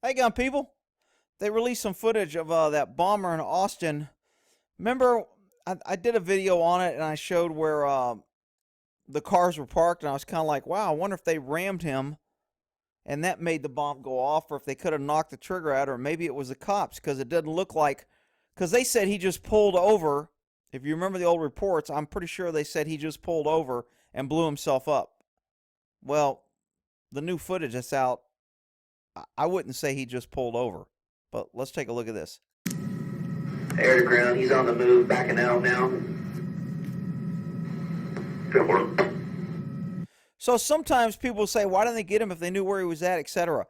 Hey, gun people. They released some footage of that bomber in Austin. Remember, I did a video on it and I showed where the cars were parked, and I was kind of like, wow, I wonder if they rammed him and that made the bomb go off, or if they could have knocked the trigger out, or maybe it was the cops, because it doesn't look like. Because they said he just pulled over. If you remember the old reports, I'm pretty sure they said he just pulled over and blew himself up. Well, the new footage that's out, I wouldn't say he just pulled over. But let's take a look at this. Air to ground, he's on the move, backing out now. Good work. So sometimes people say, why didn't they get him if they knew where he was at, etc.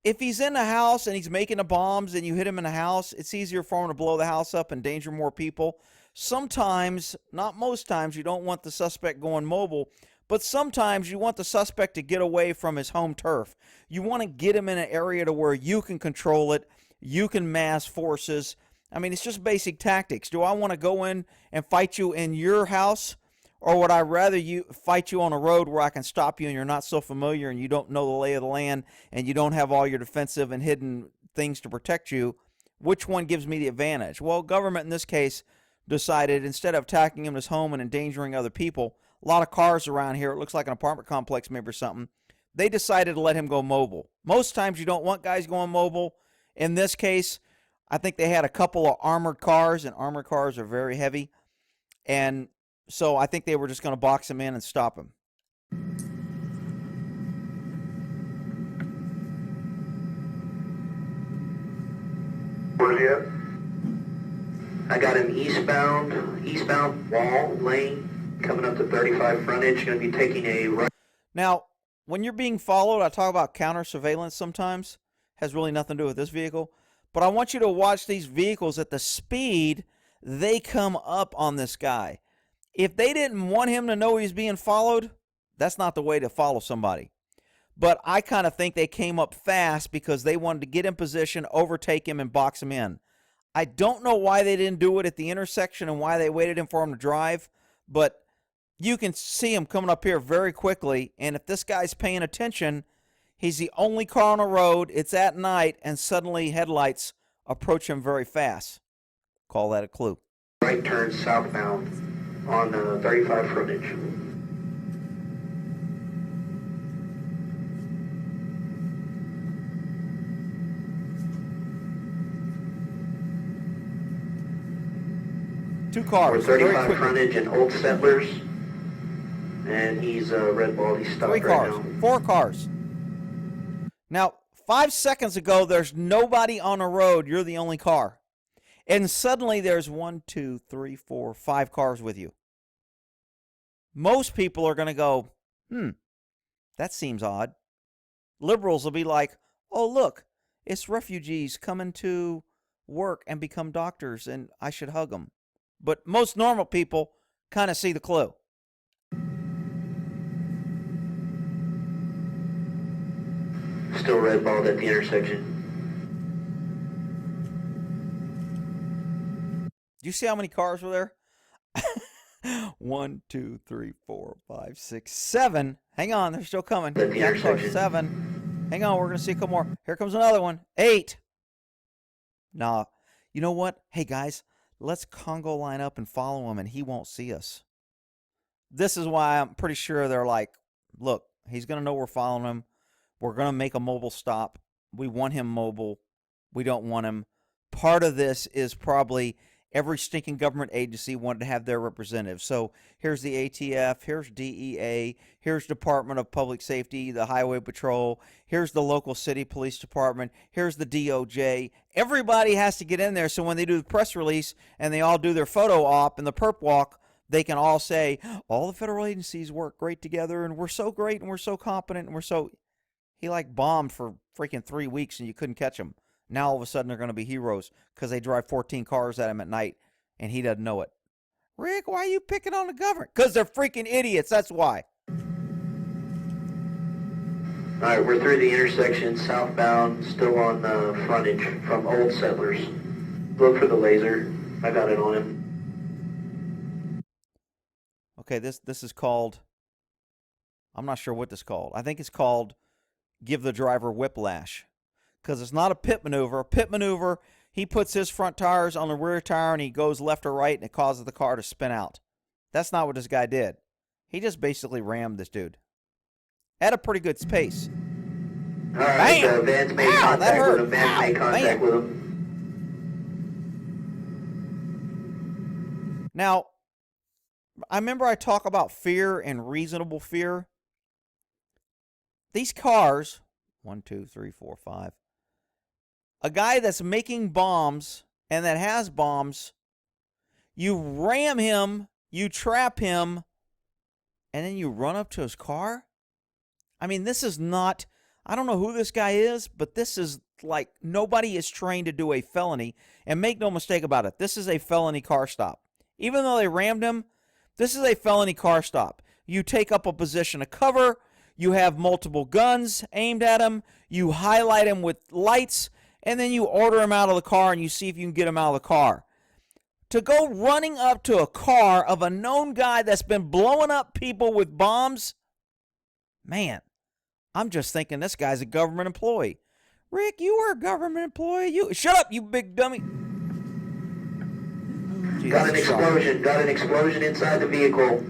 If he's in the house and he's making the bombs and you hit him in the house, it's easier for him to blow the house up and endanger more people. Sometimes, not most times, you don't want the suspect going mobile, but sometimes you want the suspect to get away from his home turf. You want to get him in an area to where you can control it, you can mass forces. I mean, it's just basic tactics. Do I want to go in and fight you in your house? Or would I rather you fight you on a road where I can stop you and you're not so familiar and you don't know the lay of the land and you don't have all your defensive and hidden things to protect you? Which one gives me the advantage? Well, government in this case decided, instead of attacking him in his home and endangering other people, a lot of cars around here, it looks like an apartment complex maybe or something, they decided to let him go mobile. Most times you don't want guys going mobile. In this case, I think they had a couple of armored cars, and armored cars are very heavy. And so I think they were just going to box him in and stop him. Where's he at? I got him eastbound wall lane, coming up to 35 frontage, going to be taking a right. Now, when you're being followed, I talk about counter surveillance sometimes. Has really nothing to do with this vehicle. But I want you to watch these vehicles at the speed they come up on this guy. If they didn't want him to know he's being followed, that's not the way to follow somebody. But I kind of think they came up fast because they wanted to get in position, overtake him, and box him in. I don't know why they didn't do it at the intersection and why they waited for him to drive, but you can see him coming up here very quickly, and if this guy's paying attention, he's the only car on the road, it's at night, and suddenly headlights approach him very fast. Call that a clue. Right turn southbound on 35 frontage. Two cars. We're 35 frontage and Old Settlers, and he's red ball. He's stopped. Three cars. Right now. Four cars. Now, 5 seconds ago, there's nobody on the road. You're the only car. And suddenly there's 1, 2, 3, 4, 5 cars with you. Most people are going to go, that seems odd. Liberals will be like, oh, look, it's refugees coming to work and become doctors, and I should hug them. But most normal people kind of see the clue. Still red balled at the intersection. Do you see how many cars were there? 1, 2, 3, 4, 5, 6, 7. Hang on, they're still coming. At the intersection. 7. Hang on, we're going to see a couple more. Here comes another one. 8. Nah, you know what? Hey, guys, let's Congo line up and follow him, and he won't see us. This is why I'm pretty sure they're like, look, he's going to know we're following him. We're going to make a mobile stop. We want him mobile. We don't want him. Part of this is probably every stinking government agency wanted to have their representative. So here's the ATF, here's DEA, here's Department of Public Safety, the Highway Patrol, here's the local city police department, here's the DOJ. Everybody has to get in there so when they do the press release and they all do their photo op and the perp walk, they can all say, all the federal agencies work great together and we're so great and we're so competent and we're so... He like bombed for freaking 3 weeks and you couldn't catch him. Now all of a sudden they're going to be heroes because they drive 14 cars at him at night and he doesn't know it. Rick, why are you picking on the government? Because they're freaking idiots. That's why. All right, we're through the intersection, southbound, still on frontage from Old Settlers. Look for the laser. I got it on him. Okay, this is called, I'm not sure what this is called. I think it's called Give the Driver Whiplash. because it's not a pit maneuver. A pit maneuver, he puts his front tires on the rear tire and he goes left or right and it causes the car to spin out. That's not what this guy did. He just basically rammed this dude at a pretty good pace. All right, Bam! Vance made Ow, that contact hurt. with him. Vance Ow, made contact bam. with him. Now, I remember I talk about fear and reasonable fear. These cars, 1, 2, 3, 4, 5. A guy that's making bombs and that has bombs, you ram him, you trap him, and then you run up to his car? I mean, this is not, I don't know who this guy is, but this is like nobody is trained to do a felony. And make no mistake about it, this is a felony car stop. Even though they rammed him, this is a felony car stop. You take up a position of cover, you have multiple guns aimed at him, you highlight him with lights, and then you order him out of the car and you see if you can get him out of the car. To go running up to a car of a known guy that's been blowing up people with bombs, man, I'm just thinking this guy's a government employee. Rick, you were a government employee. You shut up, you big dummy. Gee, Got an that's a shock. explosion. Got an explosion inside the vehicle.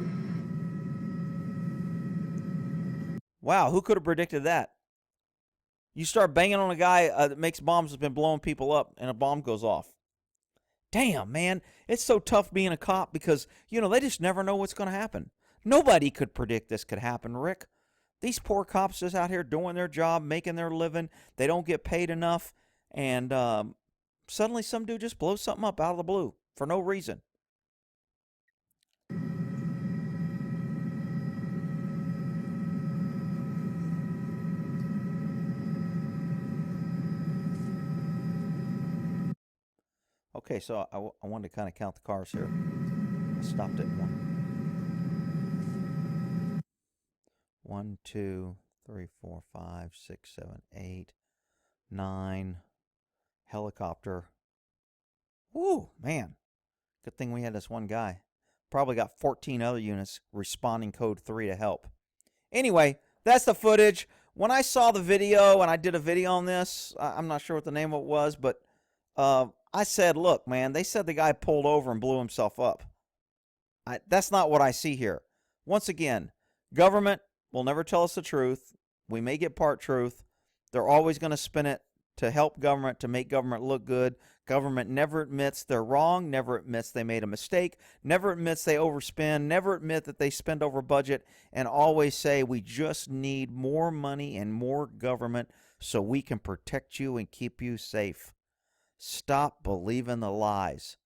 Wow, who could have predicted that? You start banging on a guy that makes bombs that's been blowing people up, and a bomb goes off. Damn, man, it's so tough being a cop because, they just never know what's going to happen. Nobody could predict this could happen, Rick. These poor cops just out here doing their job, making their living. They don't get paid enough, and suddenly some dude just blows something up out of the blue for no reason. Okay, so I wanted to kind of count the cars here. I stopped at 1, 2, 3, 4, 5, 6, 7, 8, 9. Helicopter. Woo, man. Good thing we had this one guy. Probably got 14 other units responding code 3 to help. Anyway, that's the footage. When I saw the video, and I did a video on this, I'm not sure what the name of it was, but I said, look, man, they said the guy pulled over and blew himself up. That's not what I see here. Once again, government will never tell us the truth. We may get part truth. They're always going to spin it to help government, to make government look good. Government never admits they're wrong, never admits they made a mistake, never admits they overspend, never admit that they spend over budget, and always say we just need more money and more government so we can protect you and keep you safe. Stop believing the lies.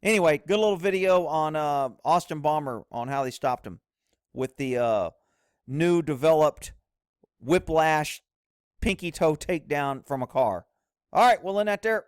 Anyway, good little video on Austin Bomber on how they stopped him with the new developed whiplash pinky toe takedown from a car. All right, we'll end that there.